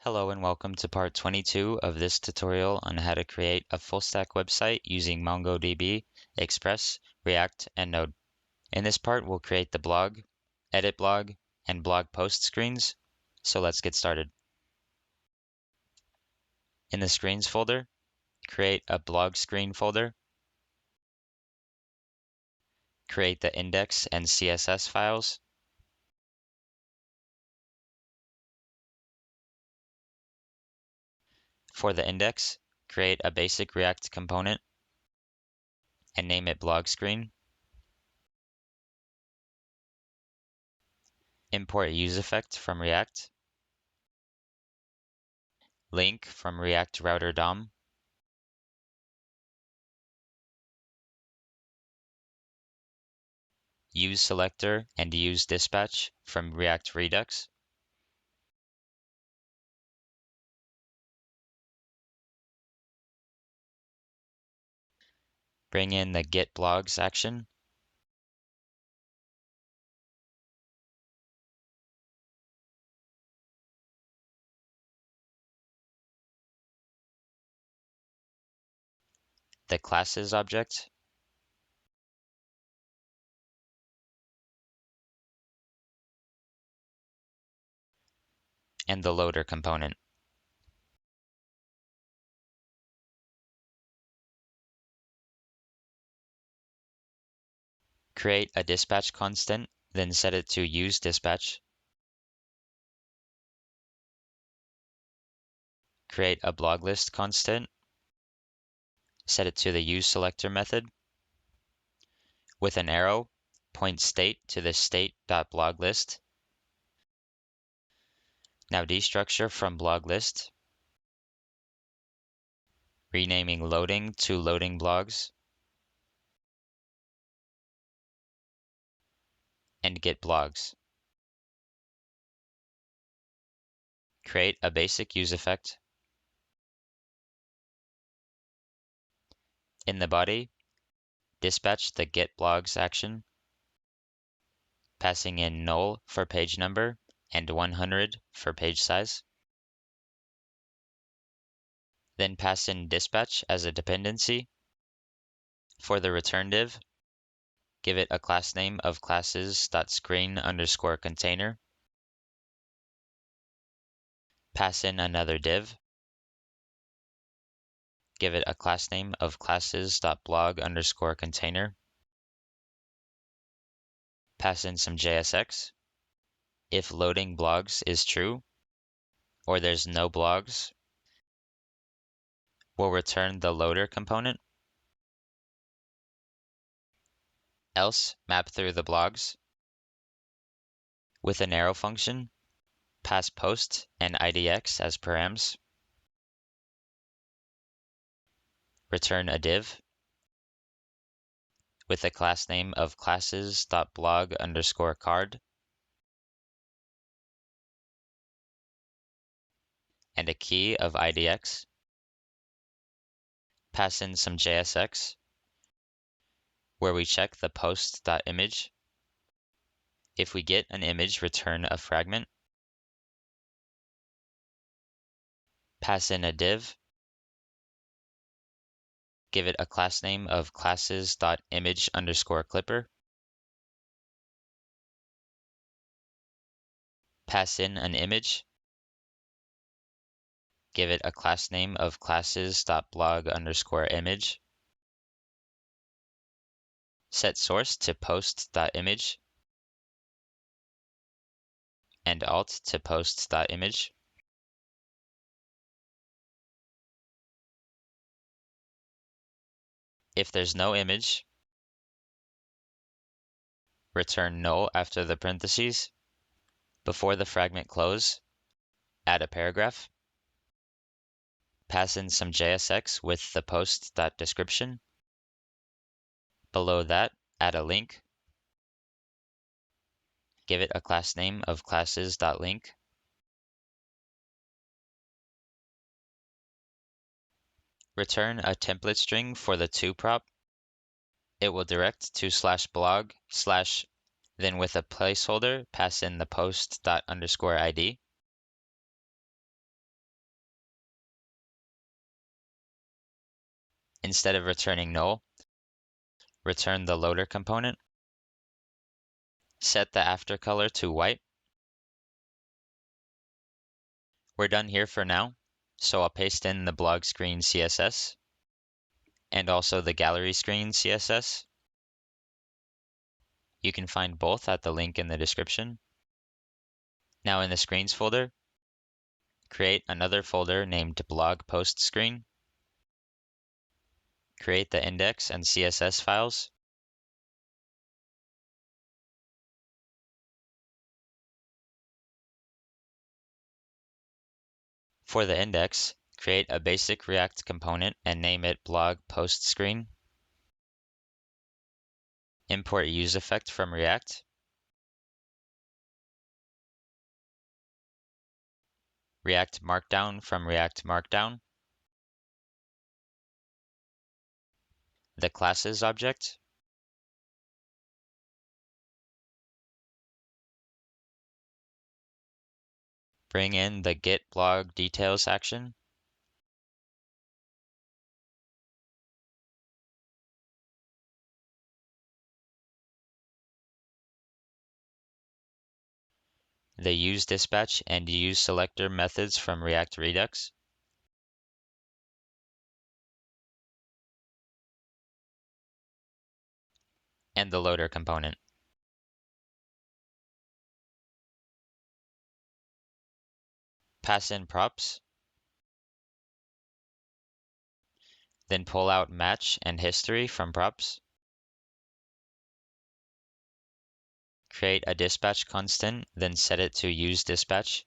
Hello and welcome to part 22 of this tutorial on how to create a full-stack website using MongoDB, Express, React, and Node. In this part, we'll create the blog, edit blog, and blog post screens. So let's get started. In the screens folder, create a blog screen folder. Create the index and CSS files. For the index, create a basic React component and name it blog screen. Import useEffect from React. Link from React Router DOM. Use selector and use dispatch from React-Redux. Bring in the get blogs action. The classes object. And the loader component. Create a dispatch constant, then set it to use dispatch. Create a blog list constant. Set it to the use selector method. With an arrow, point state to the state.bloglist. Now destructure from blog list. Renaming loading to loading blogs. And get blogs. Create a basic useEffect. In the body, dispatch the get blogs action, passing in null for page number and 100 for page size. Then pass in dispatch as a dependency. For the return div, give it a class name of classes.screen_container. Pass in another div. Give it a class name of classes.blog_container. Pass in some JSX. If loading blogs is true, or there's no blogs, we'll return the loader component. Else, map through the blogs. With an arrow function, pass post and IDX as params. Return a div with a class name of classes.blog_card and a key of IDX. Pass in some JSX where we check the post.image. If we get an image, return a fragment. Pass in a div. Give it a class name of classes.image_clipper. Pass in an image. Give it a class name of classes.blog_image. Set source to post.image and alt to post.image. If there's no image, return null after the parentheses. Before the fragment close, add a paragraph. Pass in some JSX with the post.description. Below that, add a link. Give it a class name of classes.link. Return a template string for the to prop. It will direct to /blog/ then with a placeholder, pass in the post._ID. Instead of returning null, return the loader component. Set the after color to white. We're done here for now, so I'll paste in the blog screen CSS and also the gallery screen CSS. You can find both at the link in the description. Now in the screens folder, create another folder named blog post screen. Create the index and CSS files. For the index, create a basic React component and name it blog post screen. Import useEffect from React. React Markdown from React Markdown. The classes object. Bring in the get blog details action. The useDispatch and useSelector methods from React-Redux. And the loader component. Pass in props. Then pull out match and history from props. Create a dispatch constant, then set it to useDispatch.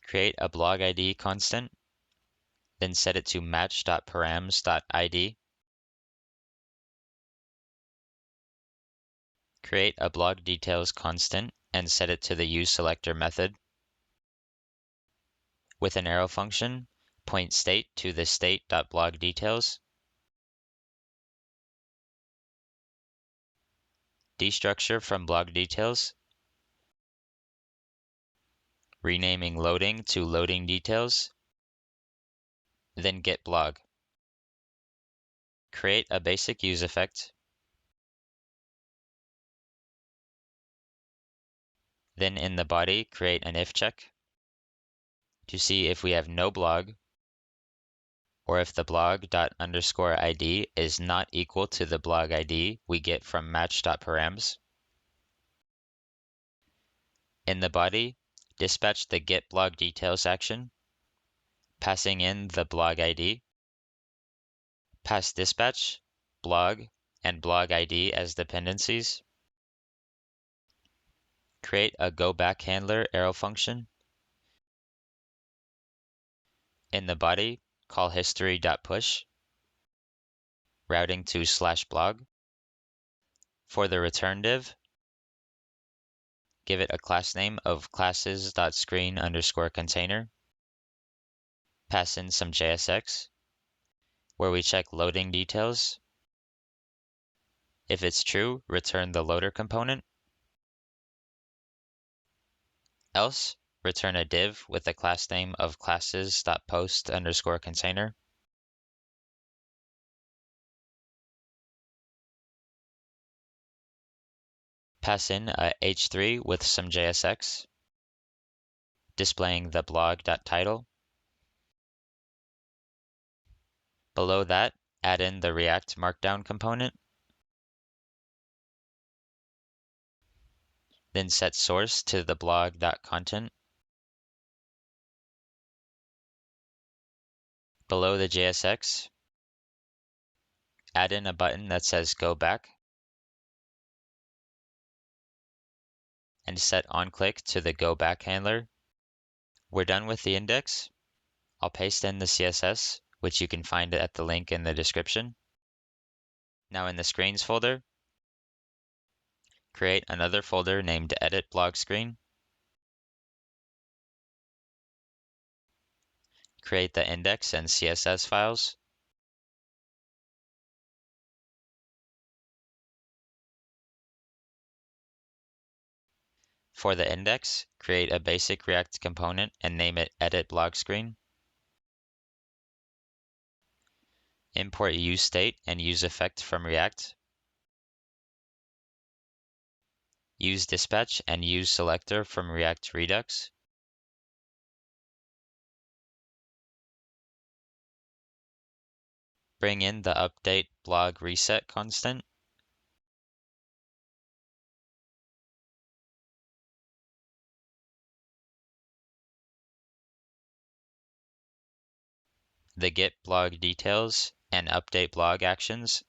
Create a blog ID constant, then set it to match.params.id. Create a blog details constant and set it to the useSelector method. With an arrow function, point state to the state.blogDetails. Destructure from blog details. Renaming loading to loading details. Then get blog. Create a basic useEffect. Then in the body, create an if check to see if we have no blog or if the blog._id is not equal to the blog ID we get from match.params. In the body, dispatch the get blog details action, passing in the blog ID. Pass dispatch, blog, and blog ID as dependencies. Create a go back handler arrow function. In the body, call history.push, routing to /blog. For the return div, give it a class name of classes.screen_container. Pass in some JSX, where we check loading details. If it's true, return the loader component. Else, return a div with a class name of classes.post_container. Pass in a h3 with some JSX, displaying the blog.title. Below that, add in the React Markdown component. Then set source to the blog.content. Below the JSX, add in a button that says Go Back. And set onClick to the Go Back handler. We're done with the index. I'll paste in the CSS, which you can find at the link in the description. Now in the screens folder, create another folder named Edit Blog Screen. Create the index and CSS files. For the index, create a basic React component and name it Edit Blog Screen. Import useState and useEffect from React. UseDispatch and useSelector from React-Redux. Bring in the update blog reset constant. The get blog details and update blog actions.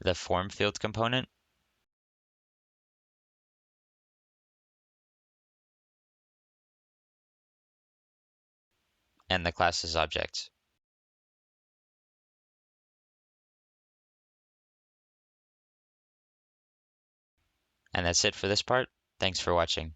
The form field component. And the classes object. And that's it for this part. Thanks for watching.